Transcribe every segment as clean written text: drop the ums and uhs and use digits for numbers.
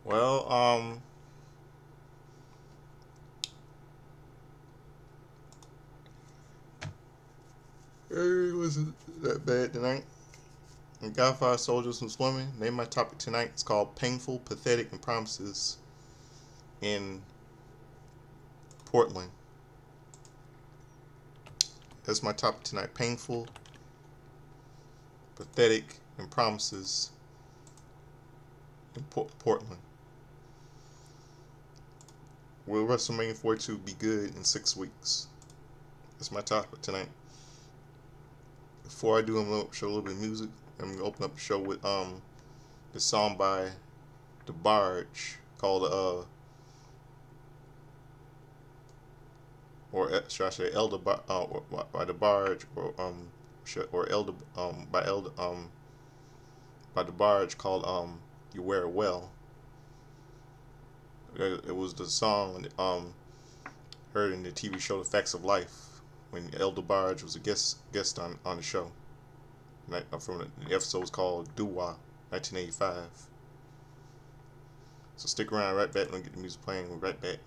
Well, it wasn't that bad tonight. And Godfather Soldiers from Swimming. Name my topic tonight. It's called Painful, Pathetic, and Promises in Portland. That's my topic tonight. Painful, Pathetic, and Promises in Portland. Will WrestleMania 42 be good in 6 weeks? That's my topic tonight. Before I do, I'm gonna show a little bit of music. I'm gonna open up the show with the song by The Barge called or should I say Elder or, by The Barge or Elder by The Barge called You Wear It Well. It was the song heard in the TV show The Facts of Life when Elder Barge was a guest on the show. From the episode was called Doo-Wah, 1985. So stick around, right back. We'll get the music playing. We'll be right back.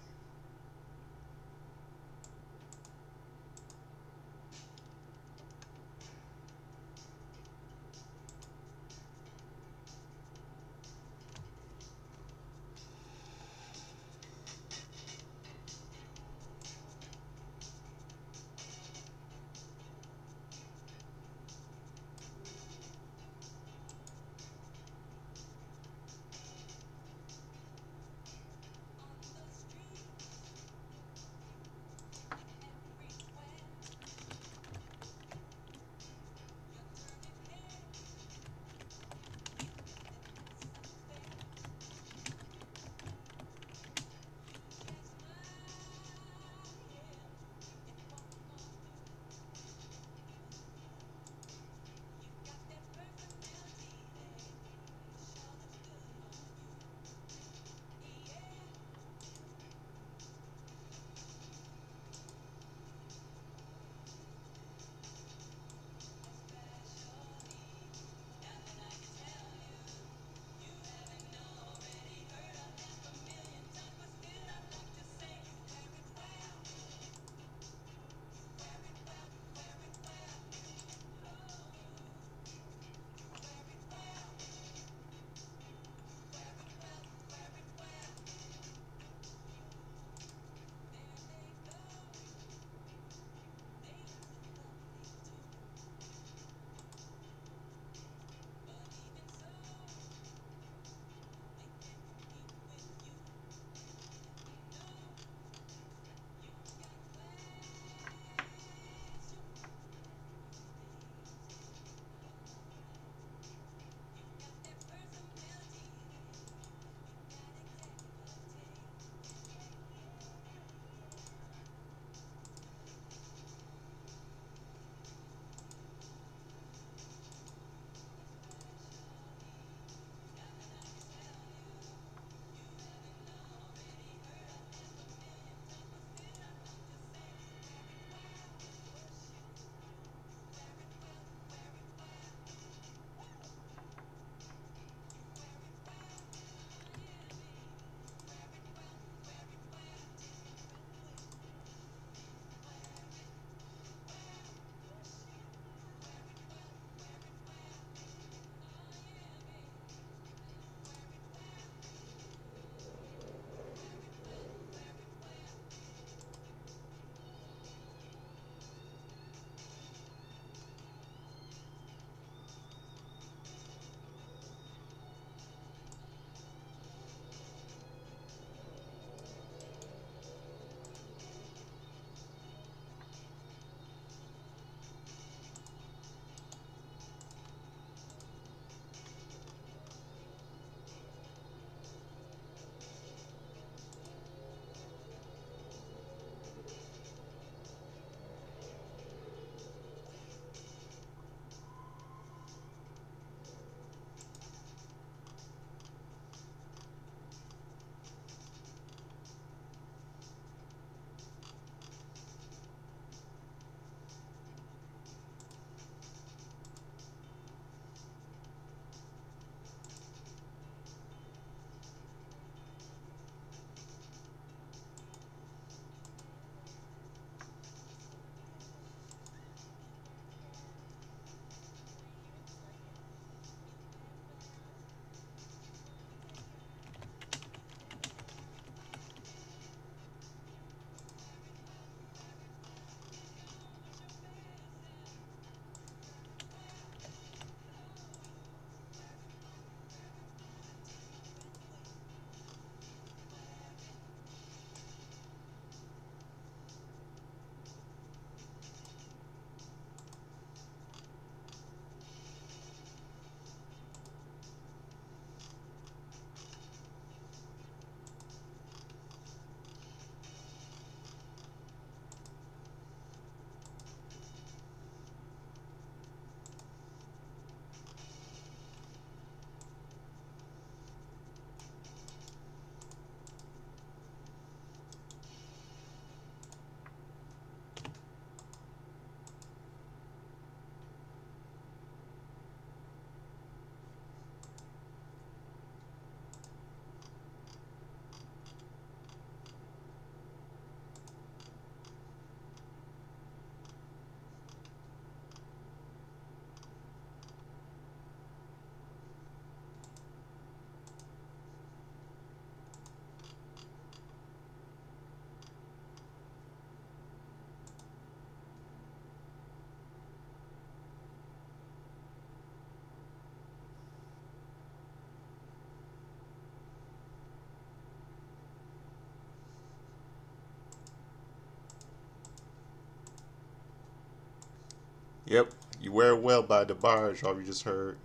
Yep, You Wear It Well by DeBarge, all you just heard.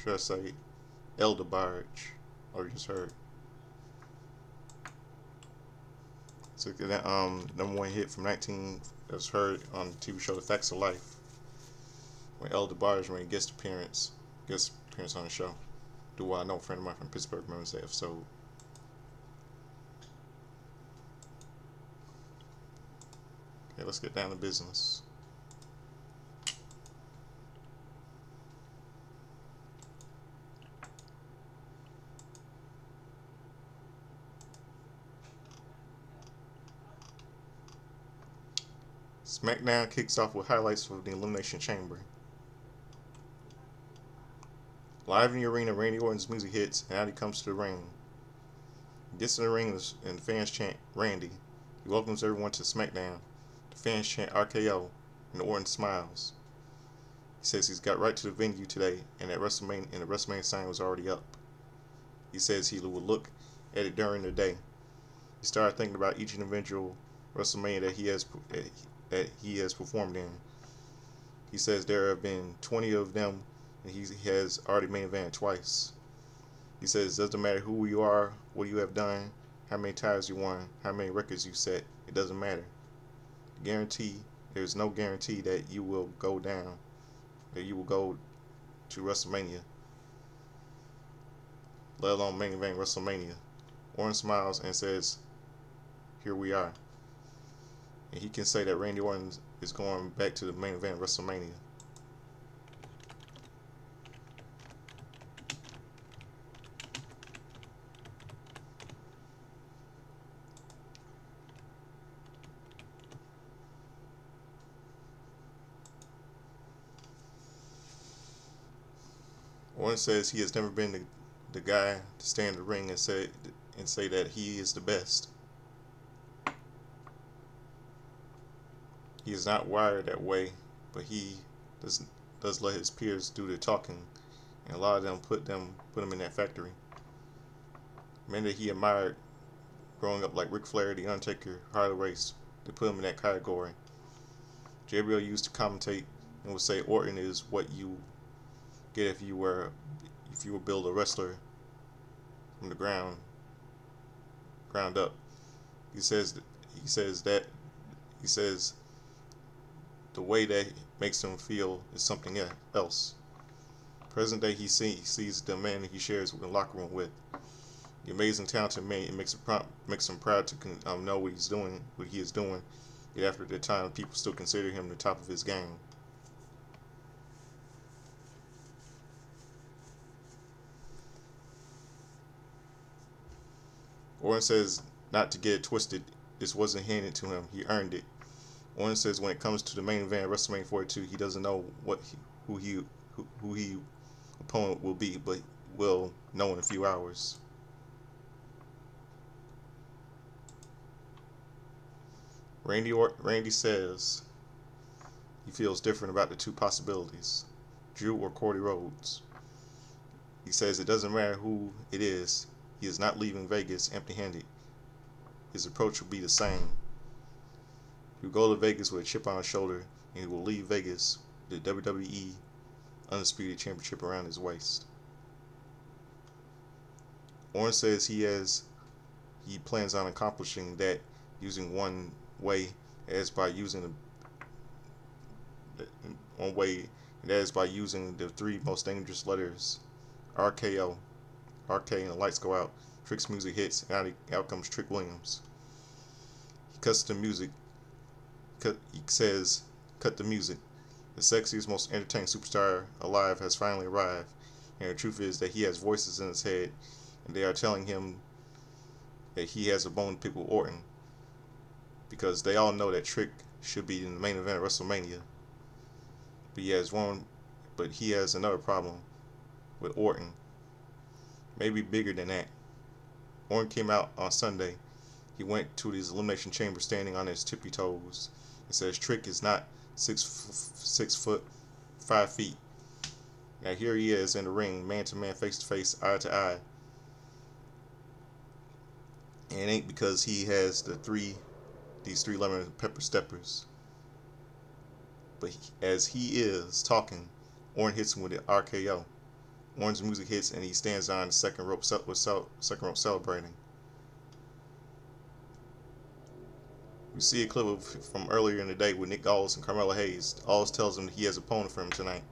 Should I say El DeBarge, all you just heard. So that number one hit from 19 that was heard on the TV show The Facts of Life when El DeBarge made a guest appearance on the show. Do I know a friend of mine from Pittsburgh remembers that episode. Okay, let's get down to business. Smackdown kicks off with highlights from the Elimination Chamber. Live in the arena, Randy Orton's music hits, and out he comes to the ring. He gets in the ring, and the fans chant Randy. He welcomes everyone to SmackDown. The fans chant RKO, and Orton smiles. He says he's got right to the venue today, and that the WrestleMania sign was already up. He says he will look at it during the day. He started thinking about each individual WrestleMania that he has performed in. He says there have been 20 of them, and he has already main evented twice. He says it doesn't matter who you are, what you have done, how many times you won, how many records you set. It doesn't matter. There's no guarantee that you will go to WrestleMania, let alone main event WrestleMania. Orton smiles and says, "Here we are." And he can say that Randy Orton is going back to the main event of WrestleMania. Orton says he has never been the guy to stand in the ring and say that he is the best. He is not wired that way, but he does let his peers do the talking, and a lot of them put him in that factory. Men that he admired growing up, like Ric Flair, The Undertaker, Harley Race, they put him in that category. JBL used to commentate and would say Orton is what you get if you were build a wrestler from the ground up. He says the way that makes him feel is something else. Present day, he sees the man he shares in the locker room with. The amazing, talented man. It makes him proud to know what he is doing. Yet after the time, people still consider him the top of his game. Orton says not to get it twisted. This wasn't handed to him. He earned it. Orton says when it comes to the main event of WrestleMania 42, he doesn't know who he opponent will be, but will know in a few hours. Randy says he feels different about the two possibilities, Drew or Cody Rhodes. He says it doesn't matter who it is. He is not leaving Vegas empty-handed. His approach will be the same. He will go to Vegas with a chip on his shoulder, and he will leave Vegas with the WWE Undisputed Championship around his waist. Orton says he plans on accomplishing that using one way, as by using the three most dangerous letters, RKO. RK and the lights go out. Trick's music hits, and out comes Trick Williams. He cuts the music. He says, "Cut the music. The sexiest, most entertaining superstar alive has finally arrived." And the truth is that he has voices in his head, and they are telling him that he has a bone to pick with Orton, because they all know that Trick should be in the main event of WrestleMania. But he has another problem with Orton. Maybe bigger than that. Orton came out on Sunday. He went to his elimination chamber standing on his tippy toes. It says Trick is not 6 foot 5 feet. Now here he is in the ring, man to man, face to face, eye to eye. And it ain't because he has these three lemon pepper steppers. But as he is talking, Orton hits him with an RKO. Orton's music hits and he stands on the second rope, second rope celebrating. We see a clip from earlier in the day with Nick Aldis and Carmelo Hayes. Aldis tells him he has an opponent for him tonight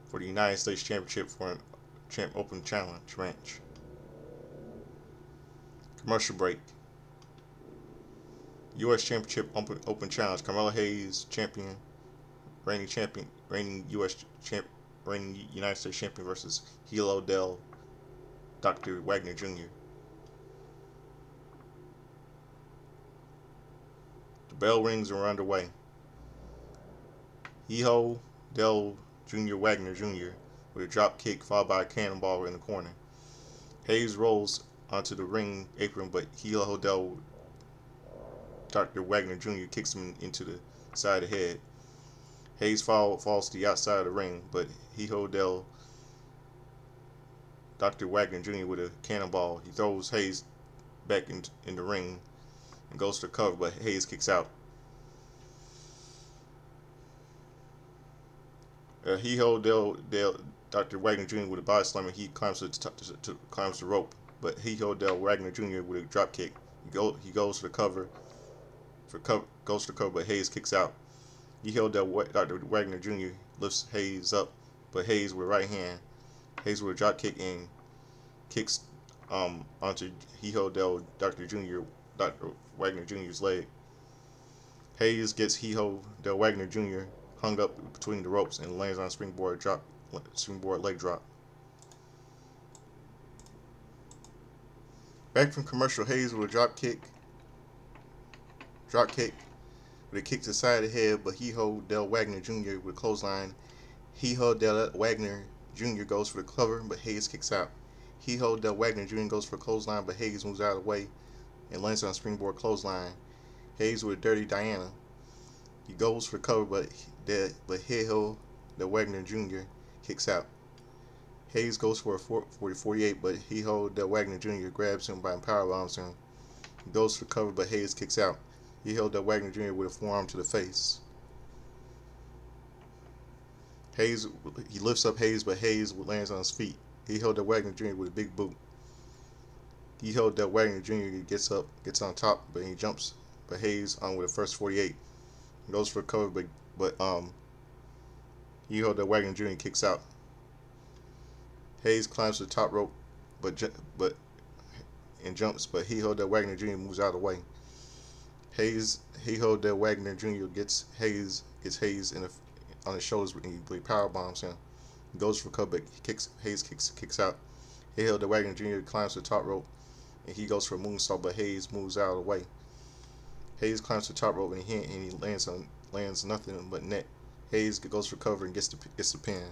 for the United States Championship for an Open Challenge match. Commercial break. U.S. Championship Open Challenge. Carmelo Hayes, reigning United States champion versus Hilo Del Dr. Wagner Jr. The bell rings and we're underway. Hilo Del Jr. Wagner Jr. with a drop kick followed by a cannonball in the corner. Hayes rolls onto the ring apron, but Hilo Del Dr. Wagner Jr. kicks him into the side of the head. Hayes falls to the outside of the ring, but Hilo Del Dr. Wagner Jr. with a cannonball. He throws Hayes back in the ring and goes for the cover, but Hayes kicks out. Hilo Del Dr. Wagner Jr. with a body slammer. He climbs the rope, but Hilo Del Wagner Jr. with a drop kick. He goes for the cover. But Hayes kicks out. Hilo Del Dr. Wagner Jr. lifts Hayes up, but Hayes with a right hand. Hayes with a drop kick and kicks onto Hilo Del Dr. Wagner Jr.'s leg. Hayes gets Hilo Del Wagner Jr. hung up between the ropes and lands on a springboard leg drop. Back from commercial, Hayes with a drop kick with a kick to the side of the head, but Hilo Del Wagner Jr. with a clothesline. Hilo Del Wagner Jr. goes for the cover, but Hayes kicks out. Hilo Del Wagner Jr. goes for a clothesline, but Hayes moves out of the way and lands on a springboard clothesline. Hayes with a Dirty Diana. He goes for cover, but Hilo Del Wagner Jr. kicks out. Hayes goes for a 48, but Hilo Del Wagner Jr. grabs him by powerbombs him. He goes for cover, but Hayes kicks out. Hilo Del Wagner Jr. with a forearm to the face. He lifts up Hayes, but Hayes lands on his feet. Hilo Del Wagner Jr. with a big boot. Hilo Del Wagner Jr. gets on top, but he jumps. But Hayes with the first 48. He goes for a cover, but Hilo Del Wagner Jr. kicks out. Hayes climbs to the top rope, and jumps, but Hilo Del Wagner Jr. moves out of the way. Hilo Del Wagner Jr. gets Hayes on his shoulders and he power bombs him. He goes for a cover, but Hayes kicks out. Hilo Del Wagner Jr. climbs to the top rope and he goes for a moonsault, but Hayes moves out of the way. Hayes climbs to the top rope and he lands nothing but net. Hayes goes for cover and gets the pin.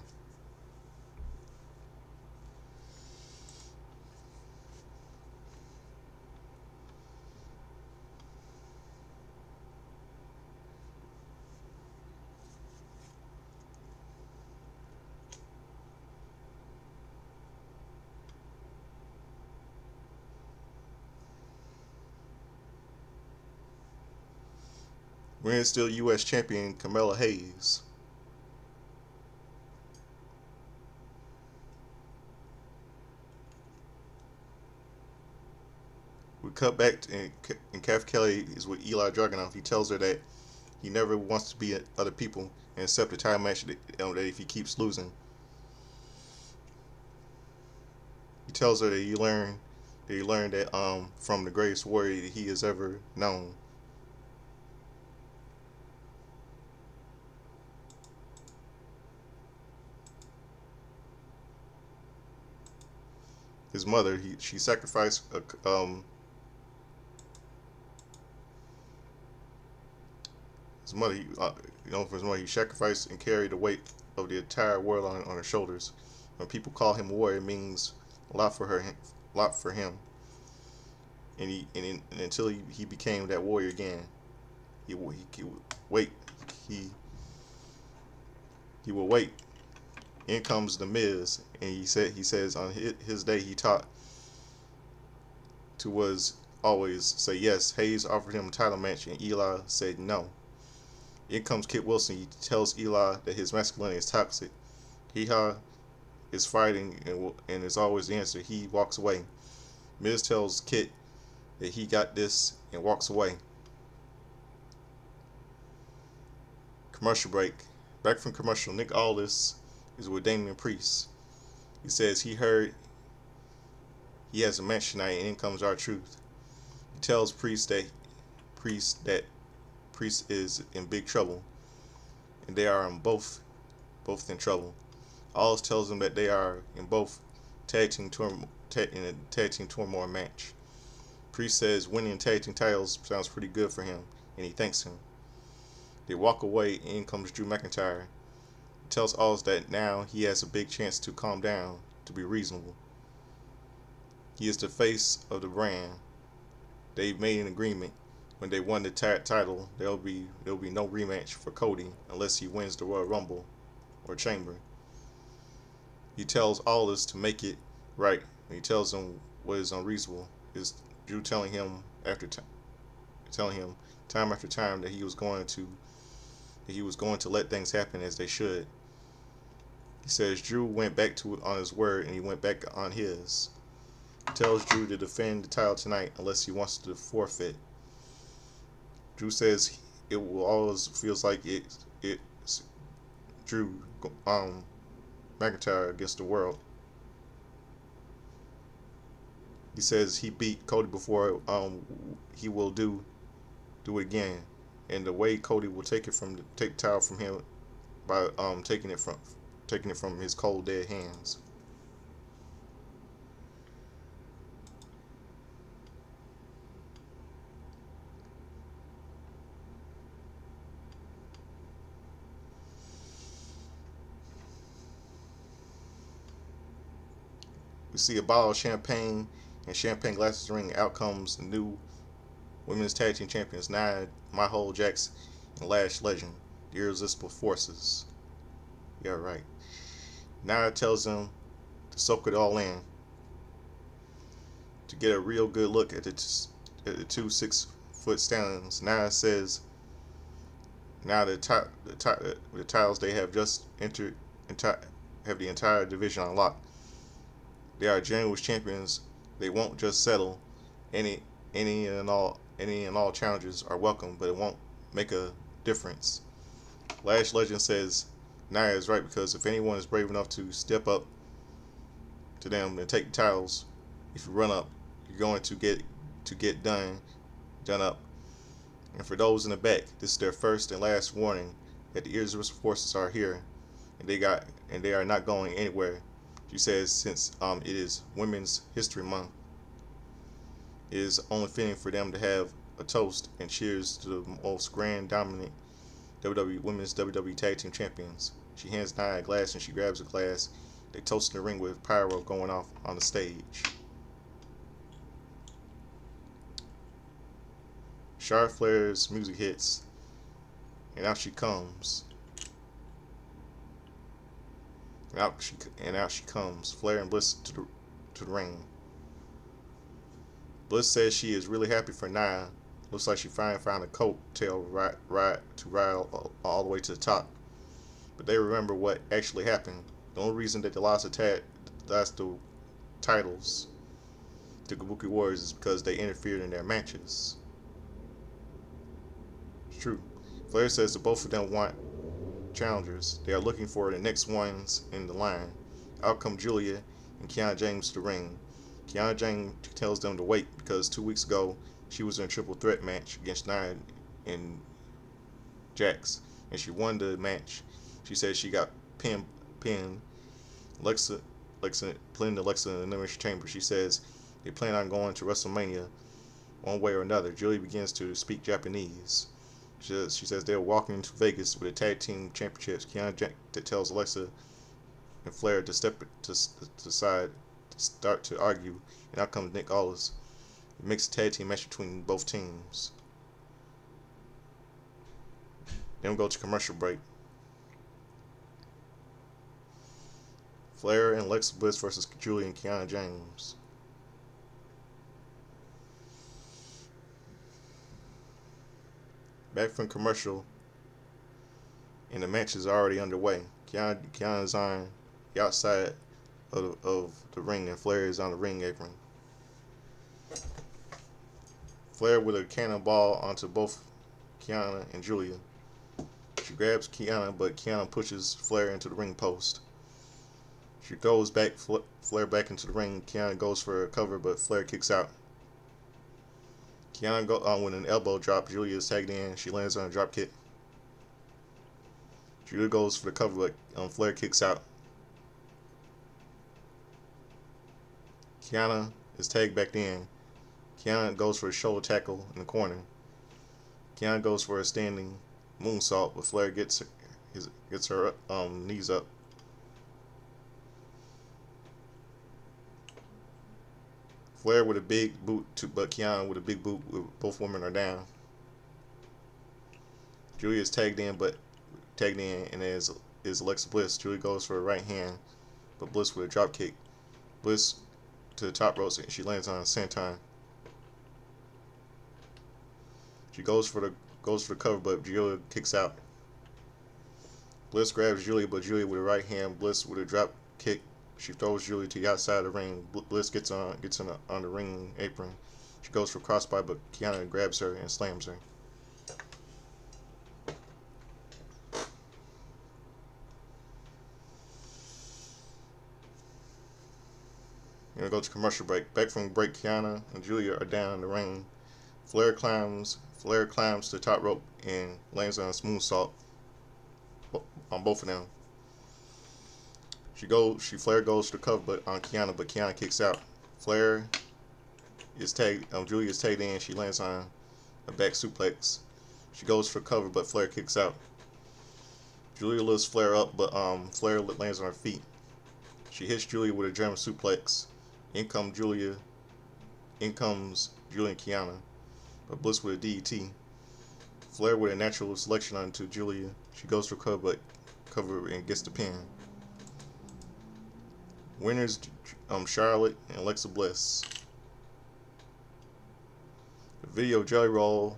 We're still U.S. champion Carmelo Hayes. We cut back and Kath Kelly is with Eli Dragunov. He tells her that he never wants to be other people and accept a title match that if he keeps losing. He tells her that he learned that from the greatest warrior that he has ever known. His mother, she sacrificed his mother. For his mother, he sacrificed and carried the weight of the entire world on her shoulders. When people call him a warrior, it means a lot for him. And until he became that warrior again, he would wait. He will wait. In comes the Miz, and he says on his day he taught was always say yes. Hayes offered him a title match, and Eli said no. In comes Kit Wilson. He tells Eli that his masculinity is toxic. He is fighting and is always the answer. He walks away. Miz tells Kit that he got this and walks away. Commercial break. Back from commercial, Nick Aldis is with Damian Priest. He says he heard he has a match tonight, and in comes R-Truth. He tells Priest that Priest is in big trouble, and they are in both in trouble. Aldis tells him that they are in both in a tag team turmoil match. Priest says winning tag team titles sounds pretty good for him, and he thanks him. They walk away, and in comes Drew McIntyre. He tells Aldis that now he has a big chance to calm down, to be reasonable. He is the face of the brand. They've made an agreement. When they won the title, there'll be no rematch for Cody unless he wins the Royal Rumble or Chamber. He tells Aldis to make it right. And he tells him what is unreasonable is Drew telling him time after time that he was going to let things happen as they should. He says Drew went back on his word and he went back on his. He tells Drew to defend the title tonight unless he wants to forfeit. Drew says it will always feels like it's Drew McIntyre against the world. He says he beat Cody before. He will do it again, and the way Cody will take the title from him by taking it from his cold dead hands. We see a bottle of champagne and champagne glasses ring. Out comes the new women's tag team champions, Nia Jax and Lash Legend, the Irresistible Forces. Yeah, right. Nia tells them to soak it all in to get a real good look at the two 6-foot stallions. Nia says now the titles they have just entered have the entire division on lock. They are genuine champions. They won't just settle. Any and all challenges are welcome, but it won't make a difference. Lash Legend says Nia is right because if anyone is brave enough to step up to them and take the titles, if you run up, you're going to get done up. And for those in the back, this is their first and last warning that the Irresistible Forces are here, and they are not going anywhere. She says since it is Women's History Month, it is only fitting for them to have a toast and cheers to the most grand, dominant Women's WWE Tag Team Champions. She hands Nia a glass and she grabs a glass. They toast in the ring with pyro going off on the stage. Charlotte Flair's music hits, and out she comes. And out she comes, Flair and Bliss to the ring. Bliss says she is really happy for Nia. Looks like she finally found a coattail ride all the way to the top. But they remember what actually happened. The only reason that they lost the titles to Kabuki Warriors is because they interfered in their matches. It's true. Flair says that both of them want challengers. They are looking for the next ones in the line. Out come Julia and Kiana James to the ring. Kiana James tells them to wait because 2 weeks ago she was in a triple threat match against Nia and Jax, and she won the match. She says she got pinned. Alexa pinned Alexa in the Elimination Chamber. She says they plan on going to WrestleMania one way or another. Julia begins to speak Japanese. She says they're walking into Vegas with the tag team championships. Kiana Jax tells Alexa and Flair to step to the side to start to argue, and out comes Nick Aldis. It makes a tag team match between both teams. Then we go to commercial break. Flair and Alexa Bliss versus Julia and Kiana James. Back from commercial, and the match is already underway. Kiana's on the outside of the ring, and Flair is on the ring apron. Flair with a cannonball onto both Kiana and Julia. She grabs Kiana, but Kiana pushes Flair into the ring post. She throws Flair back into the ring. Kiana goes for a cover, but Flair kicks out. Kiana goes on with an elbow drop. Julia is tagged in. She lands on a drop kick. Julia goes for the cover, but Flair kicks out. Kiana is tagged back in. Kiana goes for a shoulder tackle in the corner. Kiana goes for a standing moonsault, but Flair gets her knees up. Flair with a big boot, but Kiana with a big boot. Both women are down. Julia is tagged in, and is Alexa Bliss. Julia goes for a right hand, but Bliss with a drop kick. Bliss to the top rope, and she lands on a senton. She goes for the cover, but Julia kicks out. Bliss grabs Julia, but Julia with a right hand. Bliss with a drop kick. She throws Julia to the outside of the ring. Bliss gets on the ring apron. She goes for a crossbody, but Kiana grabs her and slams her. We're gonna go to commercial break. Back from break, Kiana and Julia are down in the ring. Flair climbs to the top rope and lands on a moonsault on both of them. Flair goes to the cover, but Kiana kicks out. Julia is tagged in. She lands on a back suplex. She goes for cover, but Flair kicks out. Julia lifts Flair up, but Flair lands on her feet. She hits Julia with a German suplex. In comes Julia and Kiana, but Bliss with a DDT. Flair with a natural selection onto Julia. She goes for cover and gets the pin. Winners Charlotte and Alexa Bliss. The video Jelly Roll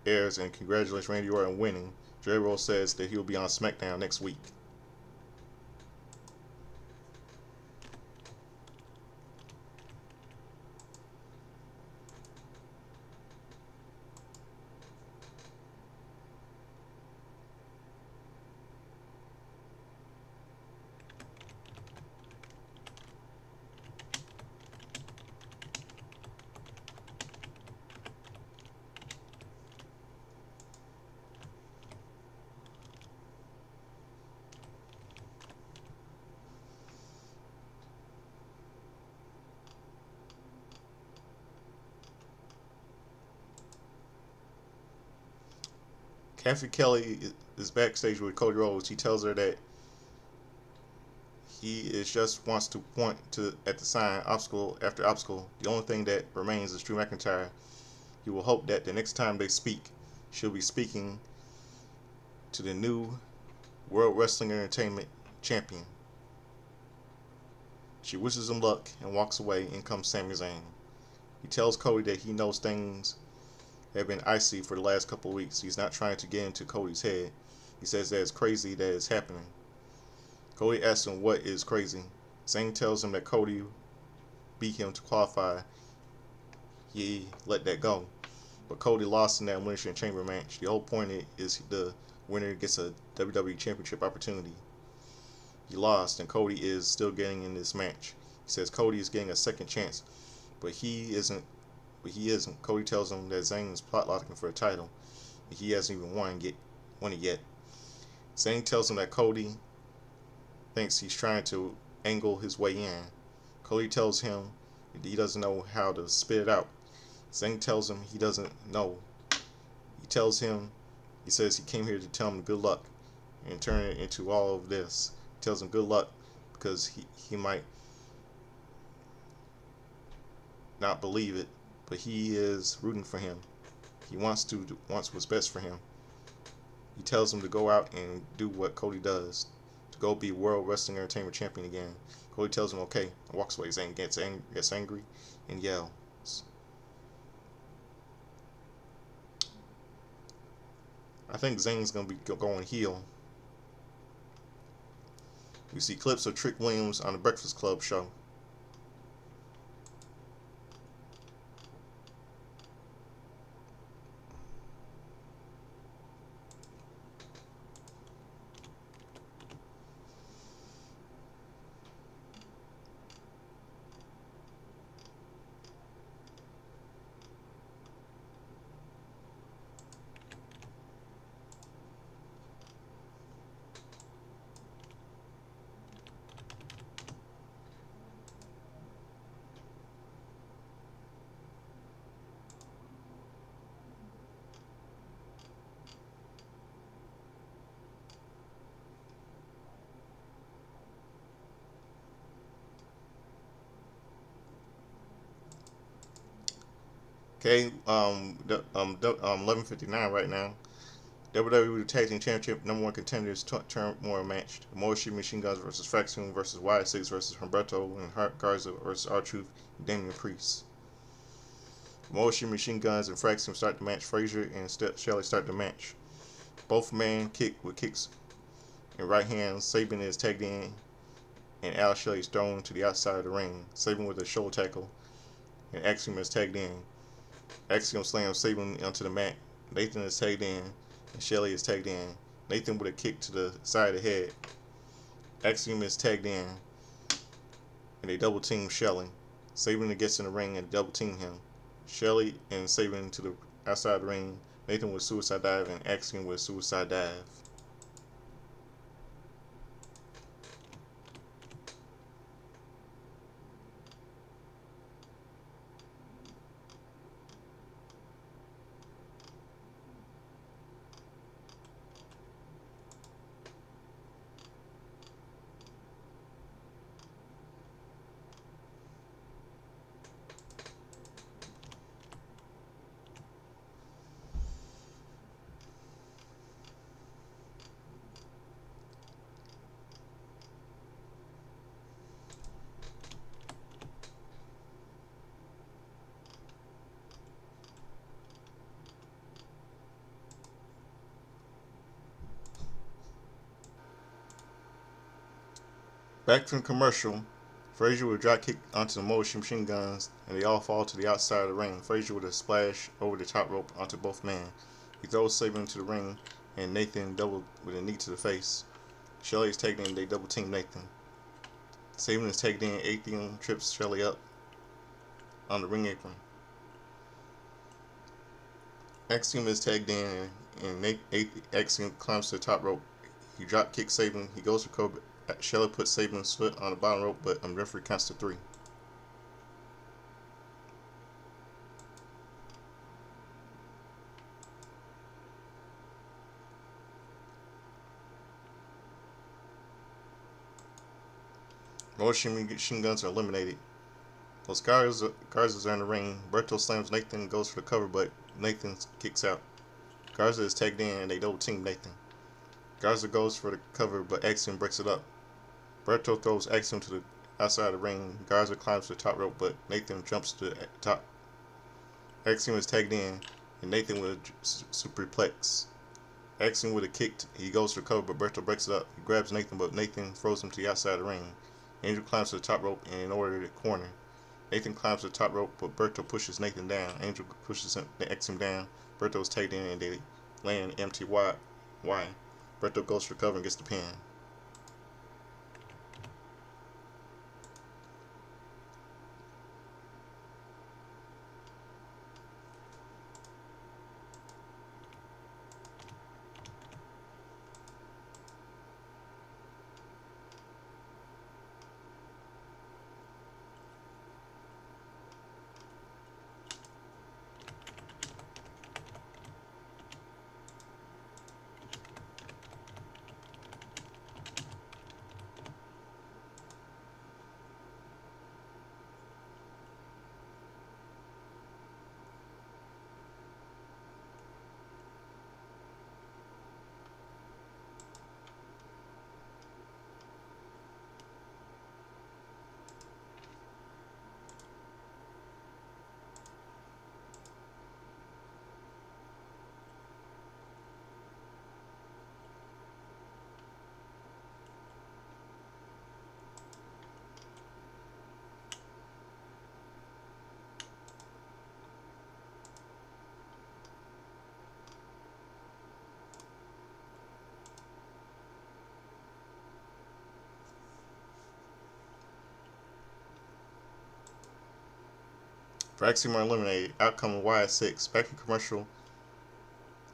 airs and congratulates Randy Orton on winning. Jelly Roll says that he will be on Smackdown next week. Kathy Kelly is backstage with Cody Rhodes. He tells her that he just wants to point at the sign obstacle after obstacle. The only thing that remains is Drew McIntyre. He will hope that the next time they speak, she'll be speaking to the new World Wrestling Entertainment Champion. She wishes him luck and walks away. In comes Sami Zayn. He tells Cody that he knows things have been icy for the last couple of weeks. He's not trying to get into Cody's head. He says that it's crazy that it's happening. Cody asks him what is crazy. Zayn tells him that Cody beat him to qualify. He let that go. But Cody lost in that Elimination Chamber match. The whole point is the winner gets a WWE Championship opportunity. He lost, and Cody is still getting in this match. He says Cody is getting a second chance, but he isn't. Cody tells him that Zayn is plotting for a title. He hasn't even won it yet. Zayn tells him that Cody thinks he's trying to angle his way in. Cody tells him he doesn't know how to spit it out. Zayn tells him he doesn't know. He says he came here to tell him good luck and turn it into all of this. He tells him good luck because he might not believe it, but he is rooting for him. He wants what's best for him. He tells him to go out and do what Cody does, to go be World Wrestling Entertainment Champion again. Cody tells him okay, and walks away. Zayn gets angry and yells. I think Zayn's going to be going heel We see clips of Trick Williams on the Breakfast Club show. Okay, 11:59 right now. WWE Tag Team Championship number one contenders turmoil match. Motion Machine Guns versus Fraxxum versus Y6 versus Humberto and Garza versus R-Truth and Damian Priest. Motion Machine Guns and Fraxxum start the match. Frazier and Shelley start the match. Both men kick with kicks and right hands. Sabin is tagged in and Al Shelley is thrown to the outside of the ring. Sabin with a shoulder tackle and Axiom is tagged in. Axiom slams Sabin onto the mat. Nathan is tagged in and Shelley is tagged in. Nathan with a kick to the side of the head. Axiom is tagged in and they double team Shelley. Sabin gets in the ring and double team him. Shelley and Sabin to the outside of the ring. Nathan with suicide dive and Axiom with suicide dive. Back from commercial, Frazier with a drop kick onto the Motion Machine Guns, and they all fall to the outside of the ring. Frazier with a splash over the top rope onto both men. He throws Sabin into the ring, and Nathan double with a knee to the face. Shelley is tagged in, they double team Nathan. Sabin is tagged in, Atheon trips Shelley up on the ring apron. Axiom is tagged in, and Axiom climbs to the top rope. He drop kicks Sabin, he goes for cover. Shelley puts Sabin's foot on the bottom rope, but the referee counts to 3. Motion Machine Guns are eliminated. Los Garza's are in the ring. Berto slams Nathan, goes for the cover, but Nathan kicks out. Garza is tagged in, and they double team Nathan. Garza goes for the cover, but Axiom breaks it up. Berto throws Axiom to the outside of the ring. Garza climbs to the top rope, but Nathan jumps to the top. Axiom is tagged in, and Nathan with a superplex. Axiom with a kick, he goes for the cover, but Berto breaks it up. He grabs Nathan, but Nathan throws him to the outside of the ring. Angel climbs to the top rope and in order to corner. Nathan climbs to the top rope, but Berto pushes Nathan down. Angel pushes Axiom down. Berto is tagged in, and they land MTY. Berto goes for the cover and gets the pin. Vacuum are eliminated. Outcome Y6. Back in commercial,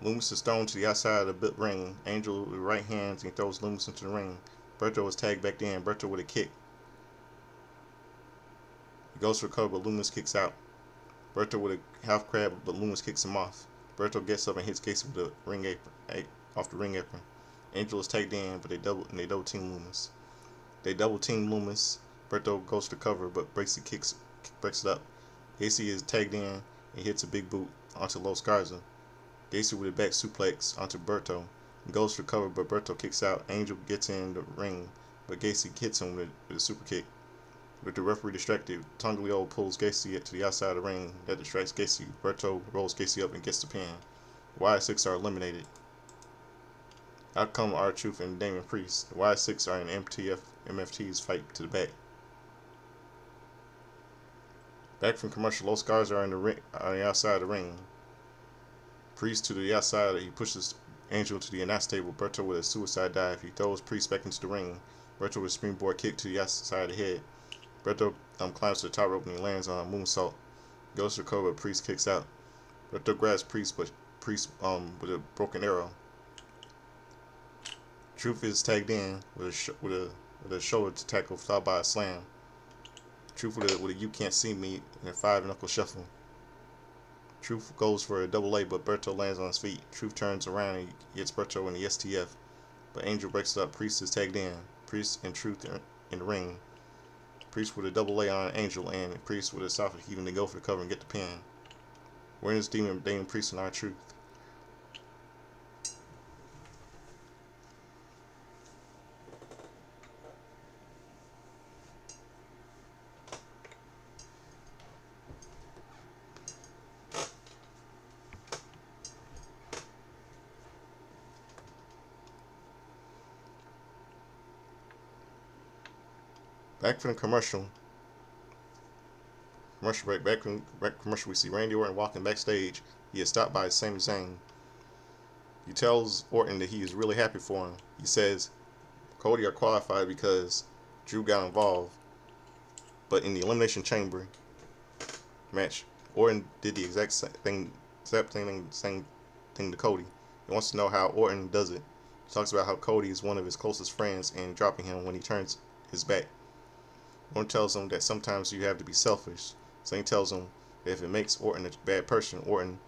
Loomis is thrown to the outside of the ring. Angel with right hands and throws Loomis into the ring. Berto is tagged back in. Berto with a kick. He goes for a cover, but Loomis kicks out. Berto with a half crab, but Loomis kicks him off. Berto gets up and hits Casey with the ring apron, off the ring apron. Angel is tagged in, but they double team Loomis. They double team Loomis. Berto goes to cover, but breaks it up. Casey is tagged in and hits a big boot onto Los Garza. Gacy with a back suplex onto Berto. He goes for cover, but Berto kicks out. Angel gets in the ring, but Gacy hits him with a super kick. With the referee distracted, Tongaleo pulls Gacy to the outside of the ring. That distracts Gacy. Berto rolls Gacy up and gets the pin. Y6 are eliminated. Outcome R-Truth and Damon Priest. The Y6 are in MFT's fight to the back. Back from commercial, Los Garza are in the ring, on the outside of the ring. Priest to the outside, he pushes Angel to the announce table. Berto with a suicide dive. He throws Priest back into the ring. Berto with a springboard kick to the outside of the head. Berto climbs to the top rope and he lands on a moonsault. Goes to cover, but Priest kicks out. Berto grabs Priest, but Priest with a broken arrow. Truth is tagged in with a shoulder to tackle followed by a slam. Truth with a you can't see me and a 5-knuckle shuffle. Truth goes for a double A, but Berto lands on his feet. Truth turns around and gets Berto in the STF, but Angel breaks it up. Priest is tagged in. Priest and Truth in the ring. Priest with a double A on Angel and Priest with a soft heaving to go for the cover and get the pin. Winners Damon Priest and R-Truth. Back from the commercial. Commercial break. Back from commercial, we see Randy Orton walking backstage. He is stopped by Sami Zayn. He tells Orton that he is really happy for him. He says Cody are qualified because Drew got involved. But in the Elimination Chamber match, Orton did the exact same thing to Cody. He wants to know how Orton does it. He talks about how Cody is one of his closest friends and dropping him when he turns his back. Orton tells him that sometimes you have to be selfish. Zayn tells him that if it makes Orton a bad person, Orton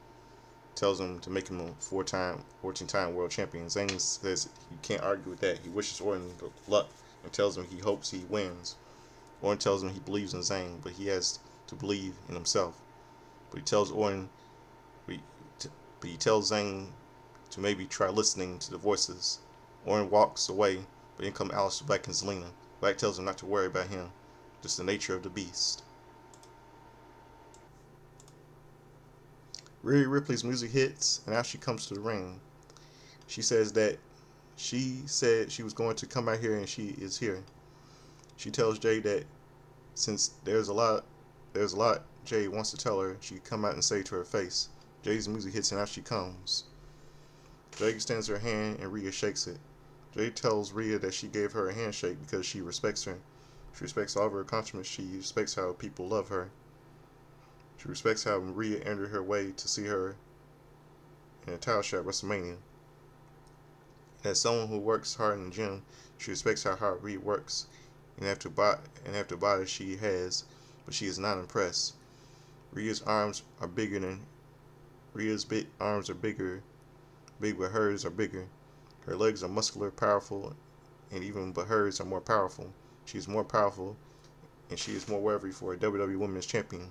tells him to make him a 14-time world champion. Zayn says you can't argue with that. He wishes Orton luck and tells him he hopes he wins. Orton tells him he believes in Zayn, but he has to believe in himself. But he tells Zayn to maybe try listening to the voices. Orton walks away, but in come Aleister Black and Zelina. Black tells him not to worry about him. Just the nature of the beast. Rhea Ripley's music hits, and now she comes to the ring. She says that she said she was going to come out here, and she is here. She tells Jay that since there's a lot Jay wants to tell her, she can come out and say to her face. Jay's music hits, and out she comes. Jay extends her hand, and Rhea shakes it. Jay tells Rhea that she gave her a handshake because she respects her. She respects all of her accomplishments. She respects how people love her. She respects how Rhea entered her way to see her in a title shot at WrestleMania. As someone who works hard in the gym, she respects how hard Rhea works and have the body she has, but she is not impressed. Rhea's arms are big, but hers are bigger. Her legs are muscular, powerful, but hers are more powerful. She is more powerful, and she is more worthy for a WWE Women's Champion.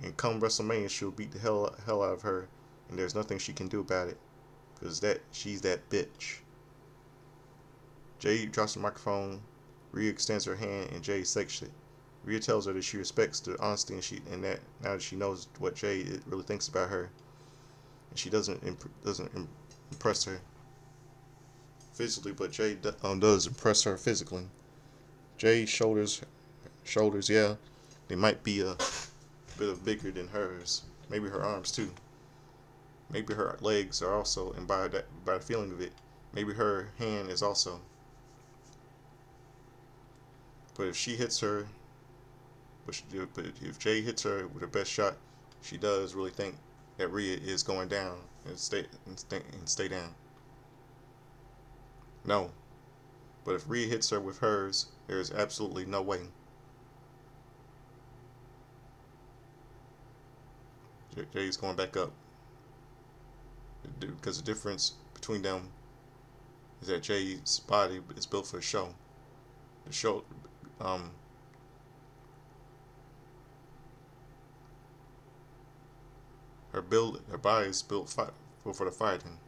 And come WrestleMania, she'll beat the hell out of her, and there's nothing she can do about it, because she's that bitch. Jay drops the microphone. Rhea extends her hand, and Jay shakes it. Rhea tells her that she respects the honesty, and that now that she knows what Jay really thinks about her, and she doesn't impress her physically, but Jay does impress her physically. Jay's shoulders, yeah, they might be a bit bigger than hers. Maybe her arms too. Maybe her legs are also, and by the feeling of it, maybe her hand is also. But if she hits her, But if Jay hits her with her best shot, she does really think that Rhea is going down and stay down. No, but if Rhea hits her with hers, there is absolutely no way. Jay's going back up because the difference between them is that Jay's body is built for the show. The show, um, her body is built for the fighting.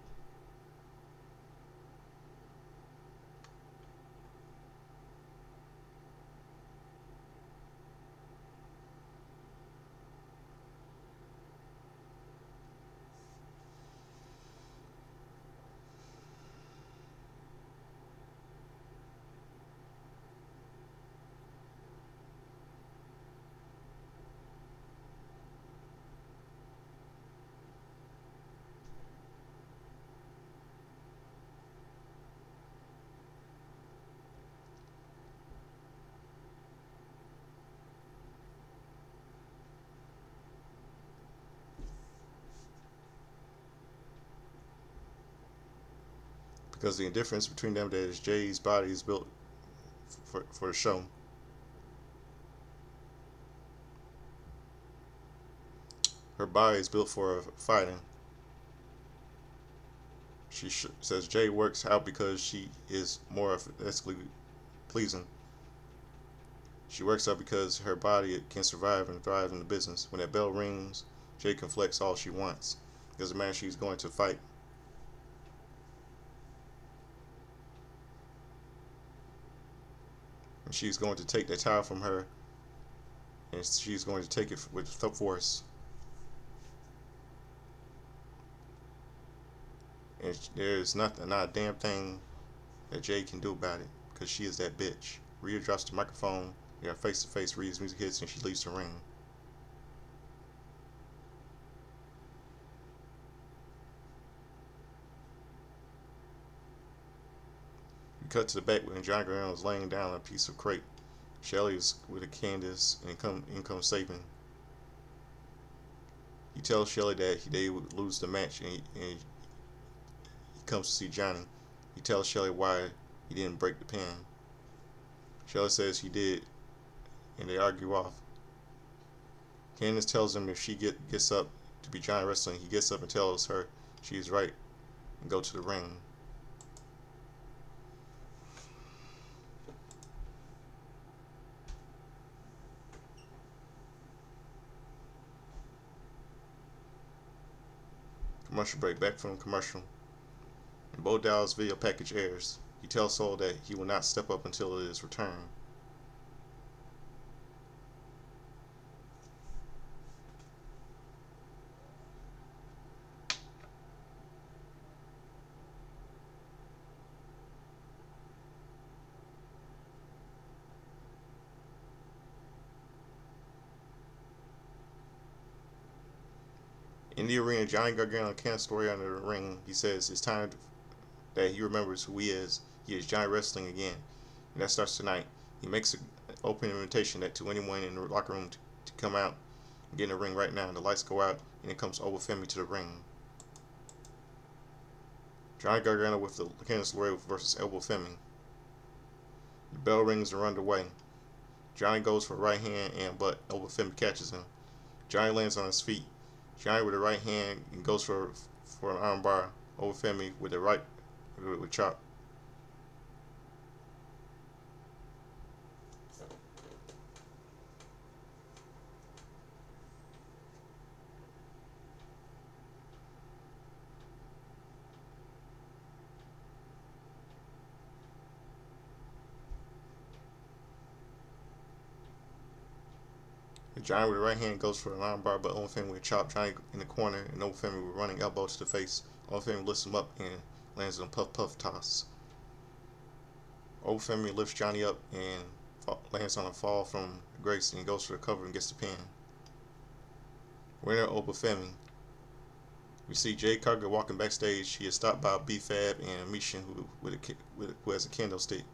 Because the difference between them that is Jay's body is built for the show. Her body is built for fighting. Says Jay works out because she is more aesthetically pleasing. She works out because her body can survive and thrive in the business. When that bell rings, Jay can flex all she wants. Doesn't matter if she's going to fight. And she's going to take that title from her, and she's going to take it with force. And there's not a damn thing that Jay can do about it because she is that bitch. Rhea drops the microphone. They are face to face. Rhea's music hits and she leaves the ring. We cut to the back when Johnny Gargano is laying down on a piece of crepe. Shelly is with a Candace and in comes Sabin. He tells Shelly that they would lose the match and he comes to see Johnny. He tells Shelly why he didn't break the pin. Shelly says he did, and they argue off. Candace tells him if she gets up to be Johnny Wrestling, he gets up and tells her she's right and go to the ring. Commercial break. Back from commercial. And Bo Dow's video package airs. He tells Soul that he will not step up until it is returned. In the arena, Johnny Gargano can't story under the ring. He says it's time that he remembers who he is. He is Johnny Wrestling again. And that starts tonight. He makes an open invitation that to anyone in the locker room to come out and get in the ring right now. And the lights go out, and it comes Obafemi to the ring. Johnny Gargano with the Candice LeRae versus Obafemi. The bell rings and are underway. Johnny goes for a right hand, but Obafemi catches him. Johnny lands on his feet. Johnny with the right hand and goes for an armbar. Obafemi with the right with chop. Johnny with the right hand goes for an armbar, but Obafemi with a chop. Johnny in the corner, and Obafemi with running elbow to the face. Obafemi lifts him up and lands on a puff toss. Obafemi lifts Johnny up and lands on a fall from Grace, and goes for the cover and gets the pin. Winner Obafemi. We see Jade Cargill walking backstage. He is stopped by B-Fab and Mishin, who has a candlestick.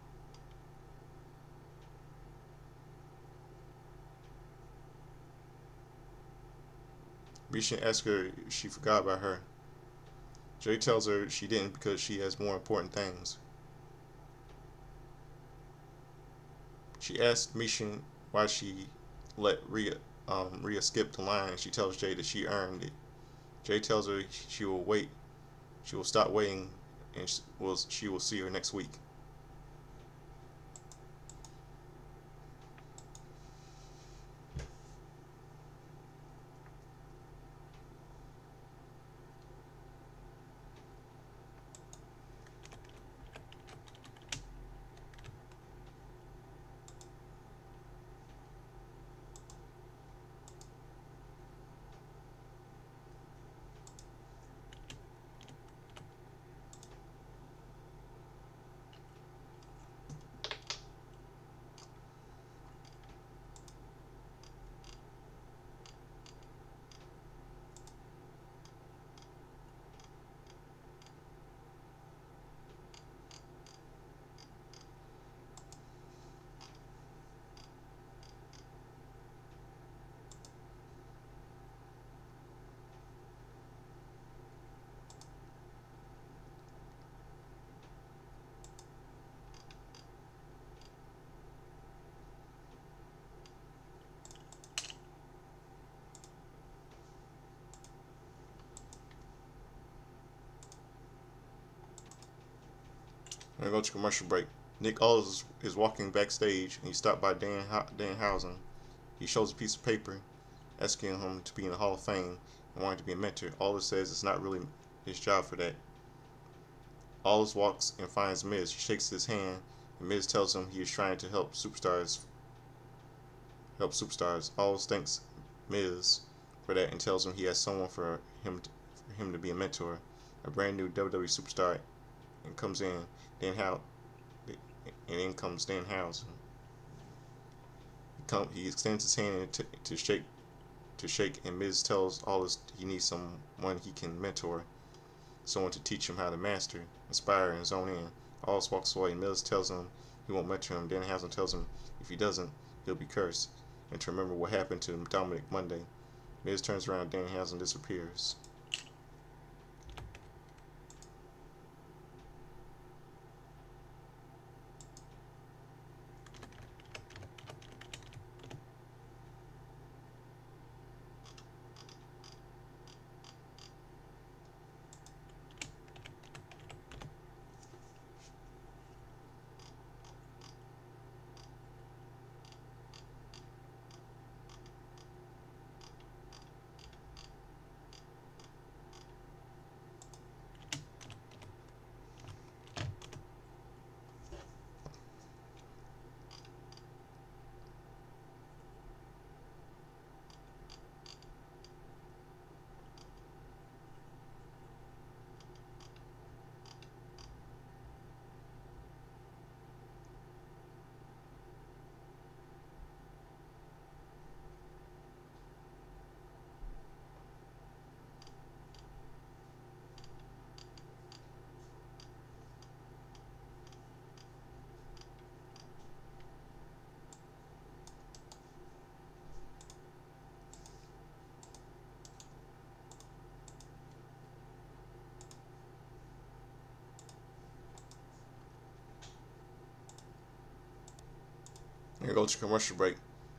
Misha asks her if she forgot about her. Jay tells her she didn't because she has more important things. She asks Misha why she let Rhea skip the line, and she tells Jay that she earned it. Jay tells her she will wait. She will stop waiting, and she will see her next week. We're gonna go to commercial break. Nick Aldis is walking backstage, and he's stopped by Danhausen. He shows a piece of paper asking him to be in the Hall of Fame and wanting to be a mentor. Aldis says it's not really his job for that. Aldis walks and finds Miz. He shakes his hand, and Miz tells him he is trying to help superstars. Aldis thanks Miz for that and tells him he has someone for him to be a mentor. A brand new WWE superstar and comes in. Dan How and in comes Danhausen. He extends his hand to shake, and Miz tells Aldis he needs someone he can mentor, someone to teach him how to master, inspire, and zone in. Aldis walks away, and Miz tells him he won't mentor him. Danhausen tells him if he doesn't, he'll be cursed, and to remember what happened to Dominic Monday. Miz turns around, Danhausen disappears. Here goes to commercial break.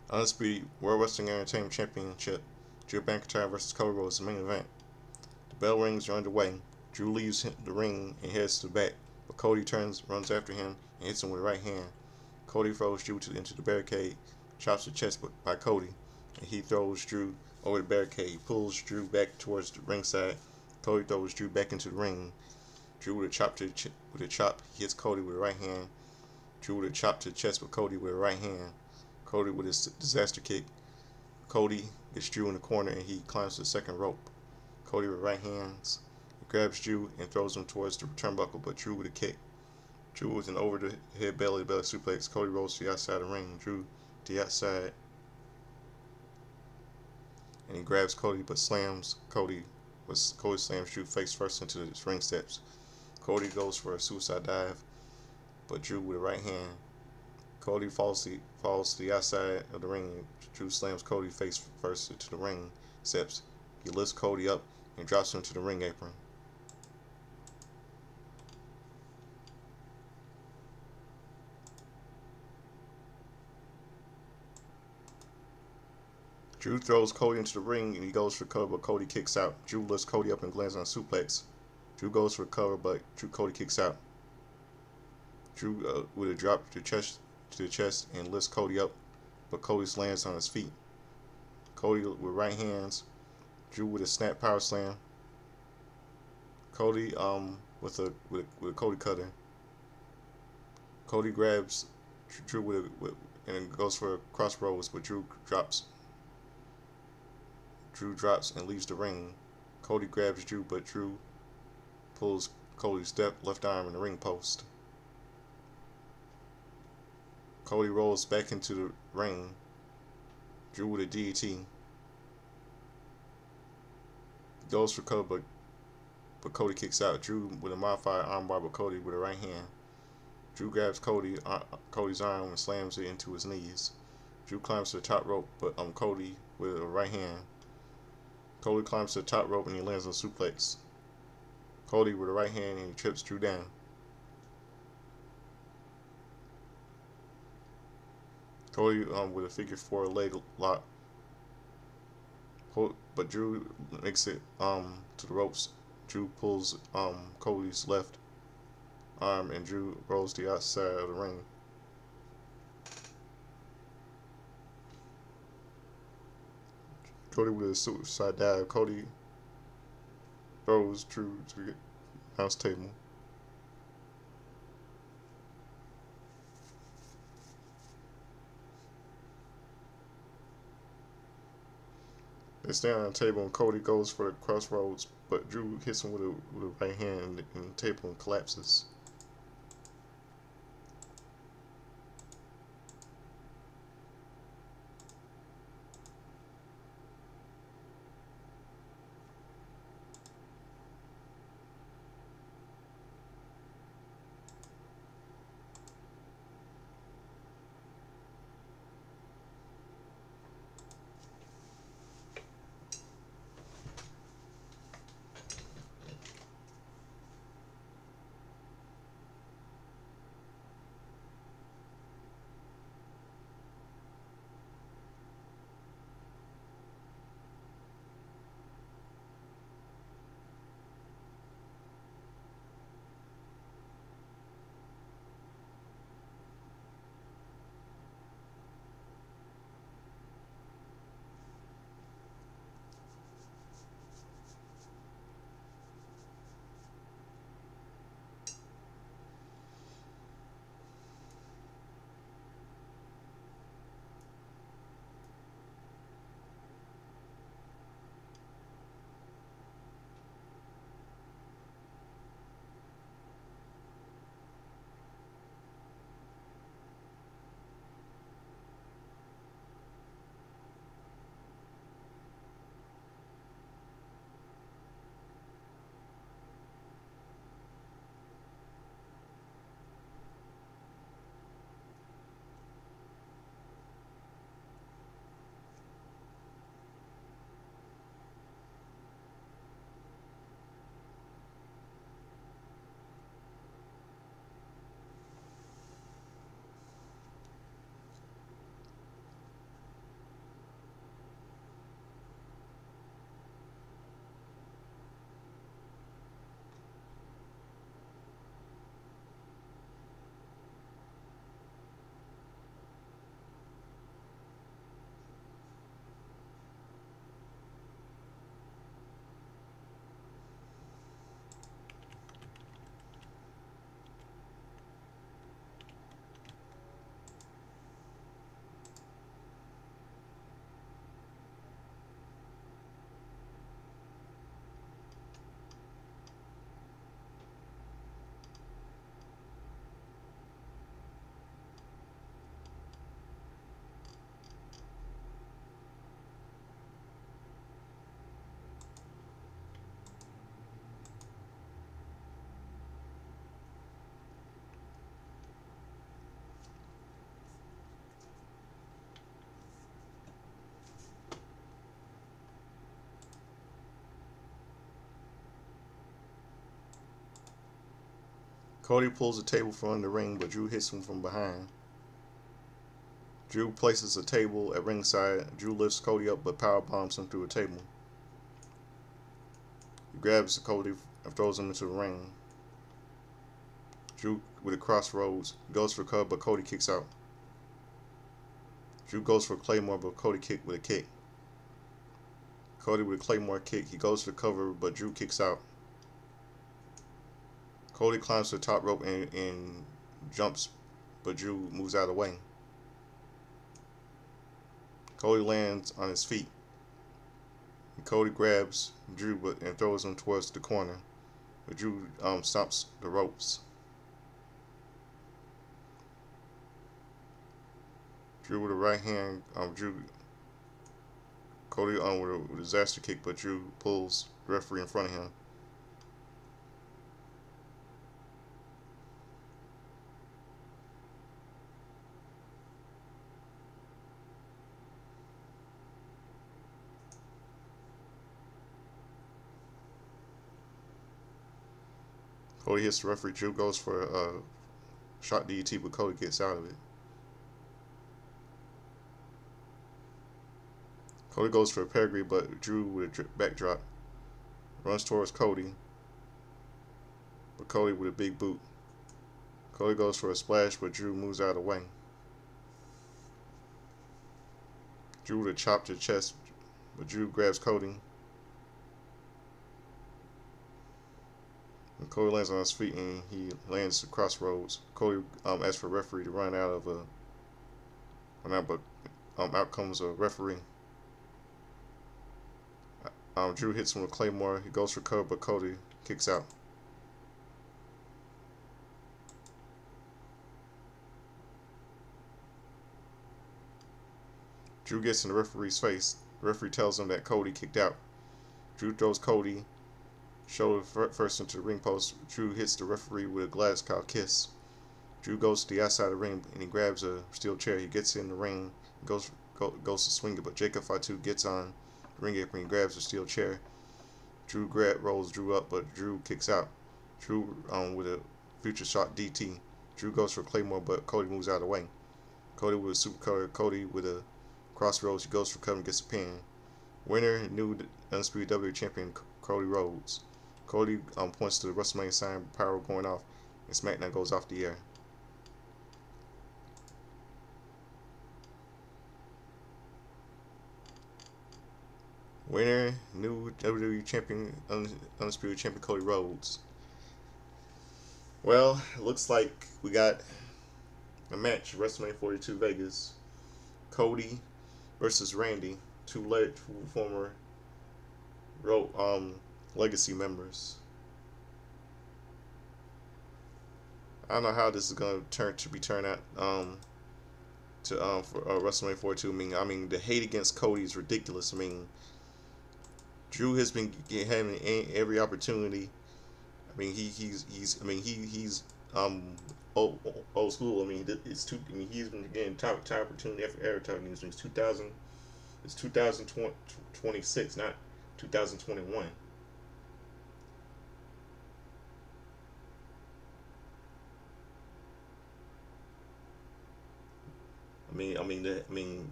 Undisputed World Wrestling Entertainment Championship. Drew McIntyre vs. Cody Rhodes, the main event. The bell rings are underway. Drew leaves the ring and heads to the back, but Cody runs after him, and hits him with the right hand. Cody throws Drew into the barricade, chops the chest by Cody, and he throws Drew over the barricade. He pulls Drew back towards the ringside. Cody throws Drew back into the ring. Drew with a chop, he hits Cody with the right hand. Drew with a chop to the chest with Cody with the right hand. Cody with his disaster kick. Cody gets Drew in the corner, and he climbs to the second rope. Cody with right hands. He grabs Drew and throws him towards the turnbuckle, but Drew with a kick. Drew with an over the head belly suplex. Cody rolls to the outside of the ring. Drew to the outside, and he grabs Cody but slams Cody. Cody slams Drew face first into the ring steps. Cody goes for a suicide dive, but Drew with a right hand. Cody falls to the outside of the ring. Drew slams Cody face first into the ring steps. He lifts Cody up and drops him to the ring apron. Drew throws Cody into the ring and he goes for cover, but Cody kicks out. Drew lifts Cody up and lands on a suplex. Drew goes for cover, but Cody kicks out. Drew with a drop to the chest and lifts Cody up, but Cody lands on his feet. Cody with right hands. Drew with a snap power slam. Cody with a Cody cutter. Cody grabs Drew and goes for a crossroads, but Drew drops. Drew drops and leaves the ring. Cody grabs Drew, but Drew pulls Cody's left arm in the ring post. Cody rolls back into the ring. Drew with a DDT. Goes for cover, but Cody kicks out. Drew with a modified armbar, but Cody with a right hand. Drew grabs Cody's arm and slams it into his knees. Drew climbs to the top rope, but Cody with a right hand. Cody climbs to the top rope and he lands on a suplex. Cody with a right hand and he trips Drew down. Cody with a figure 4 leg lock. But Drew makes it to the ropes. Drew pulls Cody's left arm and Drew rolls to the outside of the ring. Cody with a suicide dive. Cody throws Drew to the announce table. They stand on the table and Cody goes for the crossroads, but Drew hits him with a right hand and the table collapses. Cody pulls the table from under the ring, but Drew hits him from behind. Drew places a table at ringside. Drew lifts Cody up, but power bombs him through a table. He grabs Cody and throws him into the ring. Drew with a crossroads goes for cover, but Cody kicks out. Drew goes for Claymore, but Cody kicked with a kick. Cody with a Claymore kick. He goes for cover, but Drew kicks out. Cody climbs to the top rope and jumps, but Drew moves out of the way. Cody lands on his feet. And Cody grabs Drew and throws him towards the corner, but Drew stomps the ropes. Drew with a right hand, Cody with a disaster kick, but Drew pulls the referee in front of him. Cody hits the referee. Drew goes for a shot DDT, but Cody gets out of it. Cody goes for a pedigree, but Drew with a backdrop runs towards Cody, but Cody with a big boot. Cody goes for a splash, but Drew moves out of the way. Drew with a chop to the chest, but Drew grabs Cody. And Cody lands on his feet and he lands at crossroads. Cody asks for a referee to run out of but out comes a referee. Drew hits him with Claymore. He goes for cover, but Cody kicks out. Drew gets in the referee's face. The referee tells him that Cody kicked out. Drew throws Cody shoulder first into the ring post. Drew hits the referee with a glass cow kiss. Drew goes to the outside of the ring and he grabs a steel chair. He gets in the ring, goes to swing it, but Jacob Fatu gets on the ring apron and grabs the steel chair. Drew rolls Drew up, but Drew kicks out. Drew with a future shot DT. Drew goes for Claymore, but Cody moves out of the way. Cody with a super cutter. Cody with a crossroads. He goes for cover and gets a pin. Winner, new undisputed WWE champion Cody Rhodes. Cody points to the WrestleMania sign, power going off, and Smackdown goes off the air. Winner, new WWE champion, undisputed champion Cody Rhodes. Well, it looks like we got a match, WrestleMania 42 Vegas. Cody versus Randy, two former Legacy members. I don't know how this is gonna turn out for WrestleMania 42. I mean the hate against Cody is ridiculous. I mean Drew has been having every opportunity. I mean he's old school. I mean he's been getting top opportunity after every time. Since 2000, it's 2026, not 2021.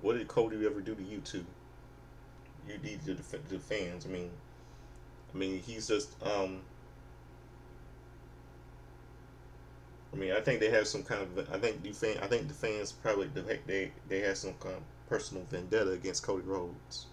What did Cody ever do to you two? You need to defend the fans. He's just. I think they have some kind of. I think the fans probably they have some kind of personal vendetta against Cody Rhodes.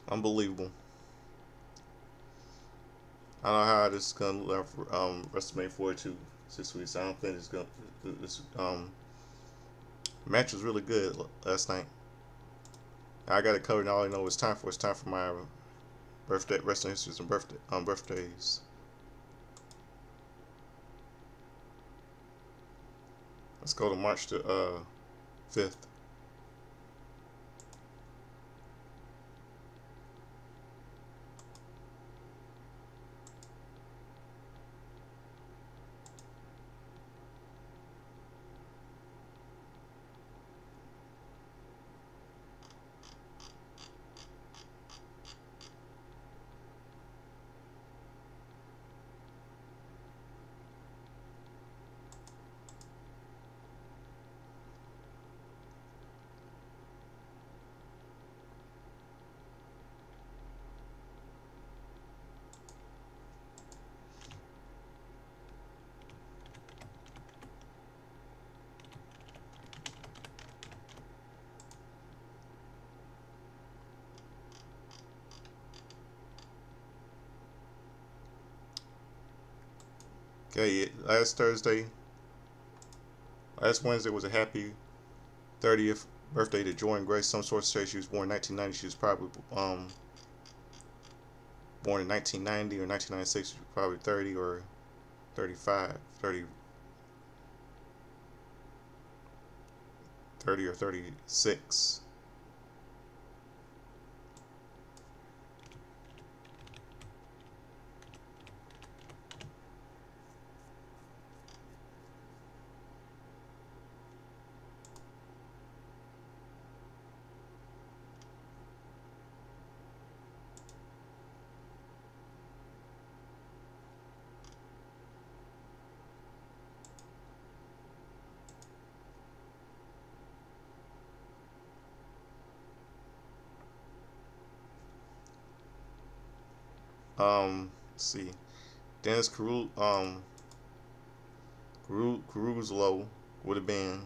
Unbelievable. I don't know how this is gonna look for WrestleMania 42 6 weeks. I don't think it's gonna. This match was really good last night. I got it covered. And all I know it's time for my birthday wrestling histories and birthdays. Let's go to March the 5th. Okay, last Wednesday was a happy 30th birthday to Jordan Grace. Some sources say she was born in 1990. She was probably born in 1990 or 1996. She was probably 30 or 35, 30, 30 or 36. Let's see. Dennis Caruso would have been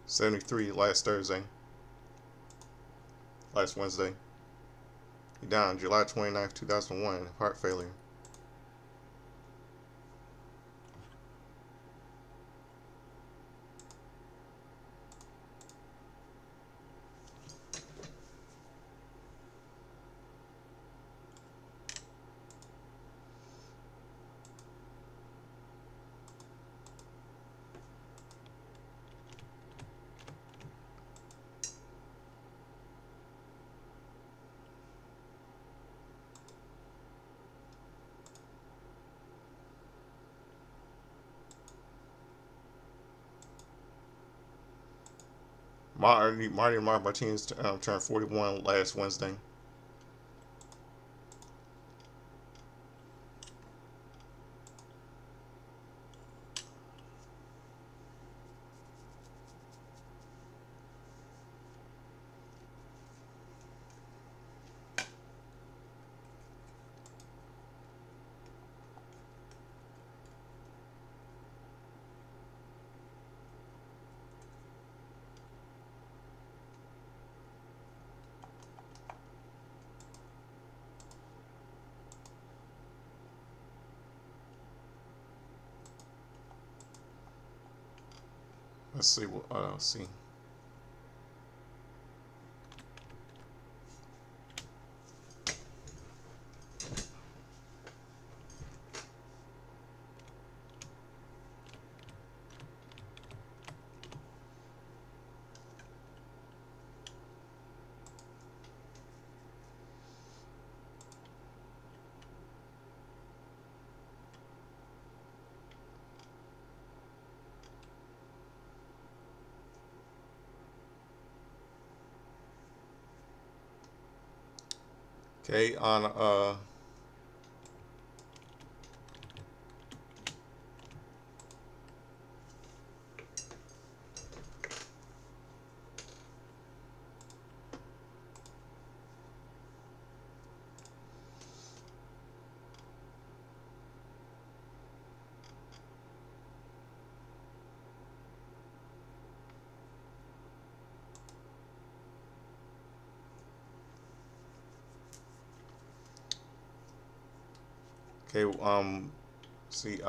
73 last Wednesday. He died on July 29th, 2001, heart failure. Marty Martinez turned 41 last Wednesday. Let's see what see. Okay, on Okay. See.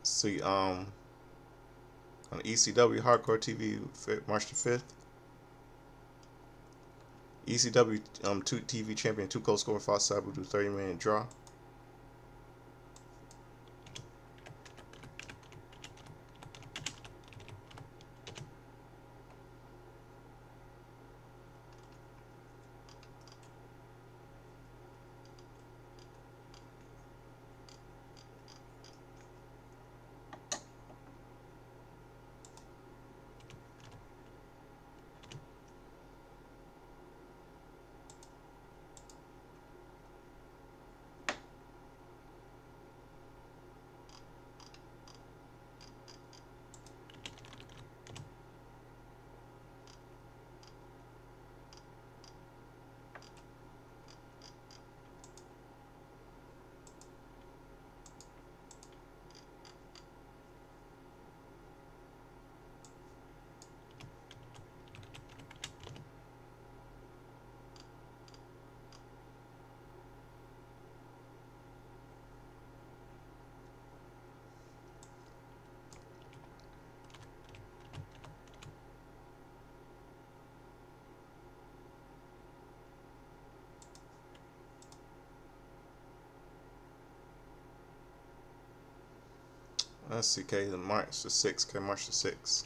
See. On ECW Hardcore TV, March the 5th. ECW two TV champion Two Cold Score fought Sabu to 30-minute draw. Let's see, okay, March the 6th. Okay, March the 6th.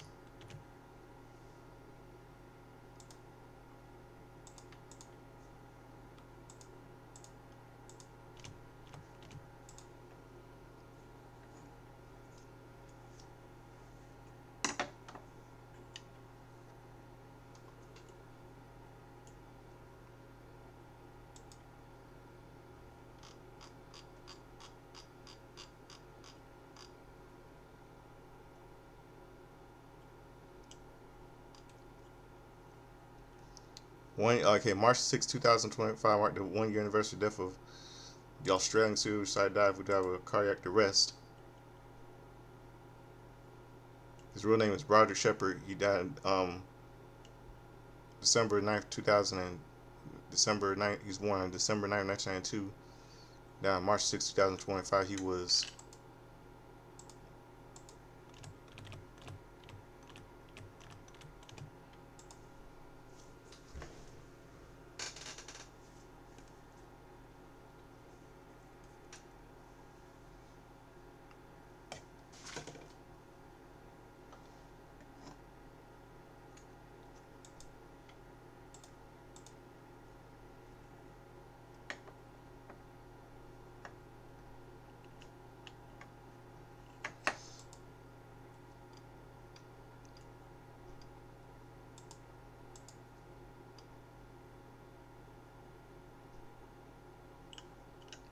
March 6, 2025 marked the 1 year anniversary death of the Australian suicide diver who died of a cardiac arrest. His real name is Roger Shepard. He died December 9th, 2000 and December 9th. He was born on December 9th, 1992. Died on March 6, 2025. He was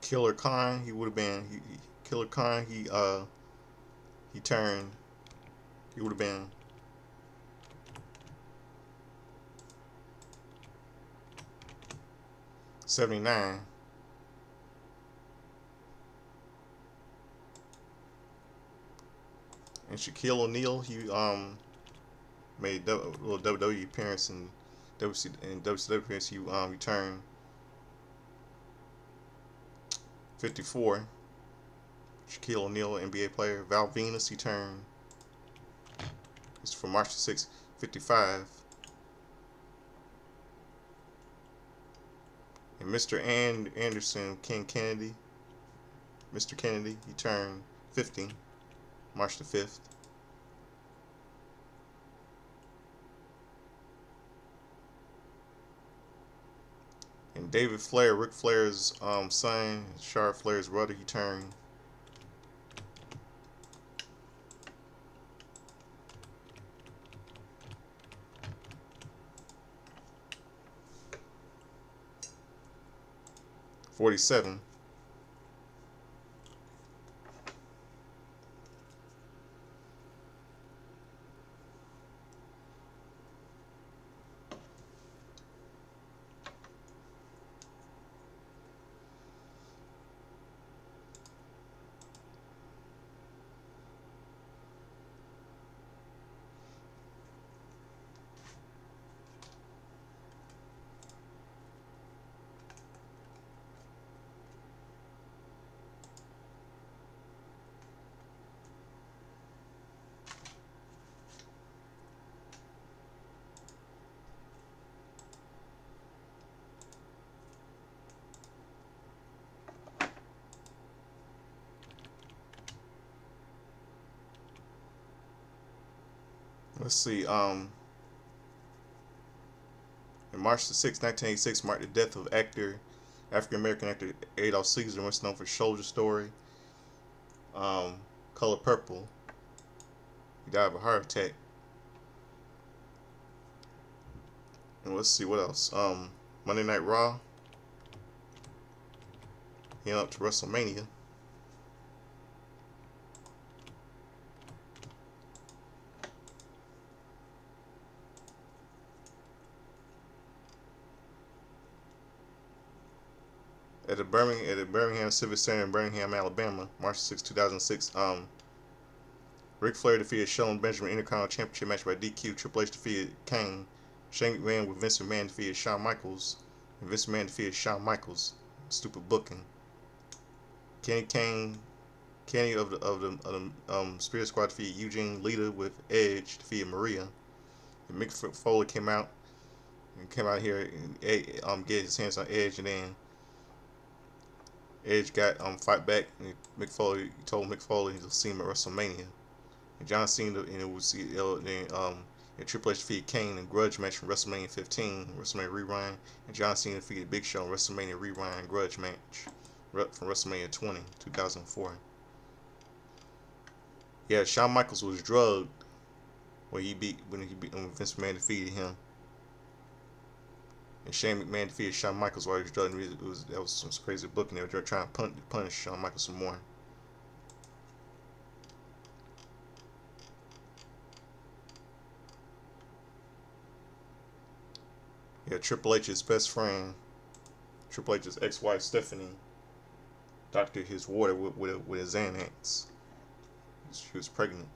Killer Khan. He would have been Killer Khan. He turned. He would have been 79. And Shaquille O'Neal. He made a little WWE appearance in WCW appearance. He returned 54. Shaquille O'Neal, NBA player. Val Venus, he turned. It's from March 6, 55. And Mr. Anderson, King Kennedy, Mr. Kennedy, he turned 50, March the 5th. And David Flair, Ric Flair's son, Charlotte Flair's brother, he turned 47. Let's see. In March the 6th, 1986, marked the death of African American actor Adolph Caesar, once known for Soldier Story, um, Color Purple. He died of a heart attack. And let's see what else. Monday Night Raw. Heading up to WrestleMania. At the Birmingham Civic Center in Birmingham, Alabama, March 6, 2006. Ric Flair defeated Shelton Benjamin Intercontinental Championship match by DQ. Triple H defeated Kane. Shane McMahon with Vince McMahon defeated Shawn Michaels. And Vince McMahon defeated Shawn Michaels. Stupid booking. Kenny Kane, Kenny of the Spirit Squad defeated Eugene Lita with Edge defeated Maria. And Mick Foley came out here and get his hands on Edge, and then Edge got fight back, and Mick Foley told Mick Foley he'll see him at WrestleMania. And John Cena, and it was then Triple H defeated Kane in grudge match from WrestleMania 15, WrestleMania Rewind, and John Cena defeated Big Show in WrestleMania Rewind grudge match from WrestleMania 20, 2004. Yeah, Shawn Michaels was drugged when Vince McMahon defeated him, and Shane McMahon defeated Shawn Michaels while he was drugged. That was some crazy booking. They were trying to punish Shawn Michaels some more. Yeah, Triple H's best friend, Triple H's ex-wife Stephanie, doctored his water with a Xanax. She was pregnant.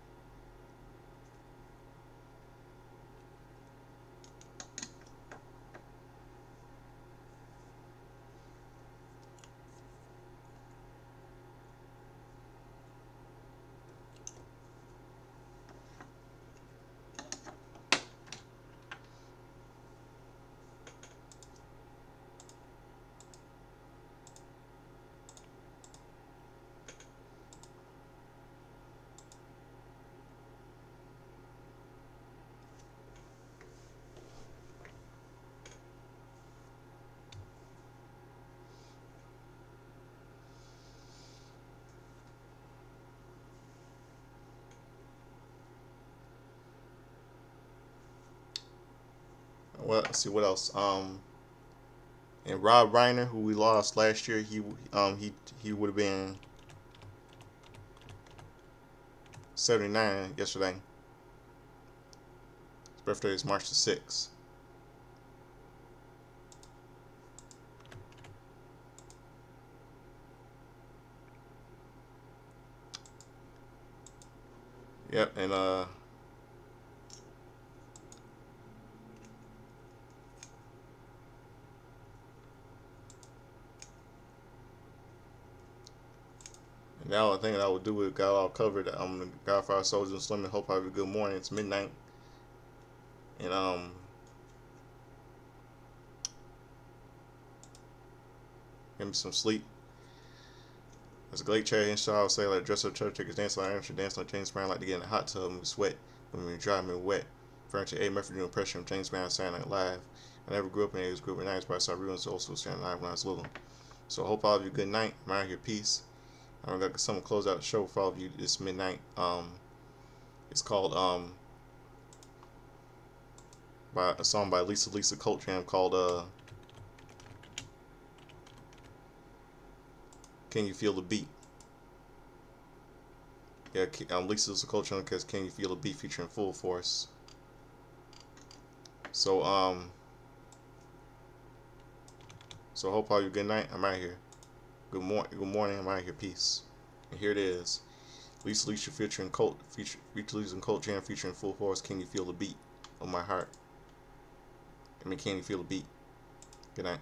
Well, let's see what else. And Rob Reiner, who we lost last year, he would have been 79 yesterday. His birthday is March the 6th. Yep, and now I think I would do it. Got all covered. The Godfather Soldiers and Slim, and hope I have a good morning. It's midnight, and give me some sleep. As a great chair install, I would say like dress up church tickets, dance like Irish, dance like James Brown, like to get in a hot tub and sweat when we dry me wet. Referring to A. Murphy doing pressure from James Brown Saturday Night Live. I never grew up in an 80s group, and 90s probably started realizing also standing live when I was little. So I hope all of you good night. I'm out here, peace. I'm gonna someone close out the show for all of you this midnight. It's called by a song by Lisa Cult Jam called Can You Feel the Beat? Yeah, Lisa Cult Jam because Can You Feel the Beat featuring Full Force. So so hope all you good night. I'm out here. Good morning. I'm out here. Peace. And here it is. Lisa featuring Lisa and Cult Jam featuring Full Force. Can you feel the beat of my heart? Can you feel the beat? Good night.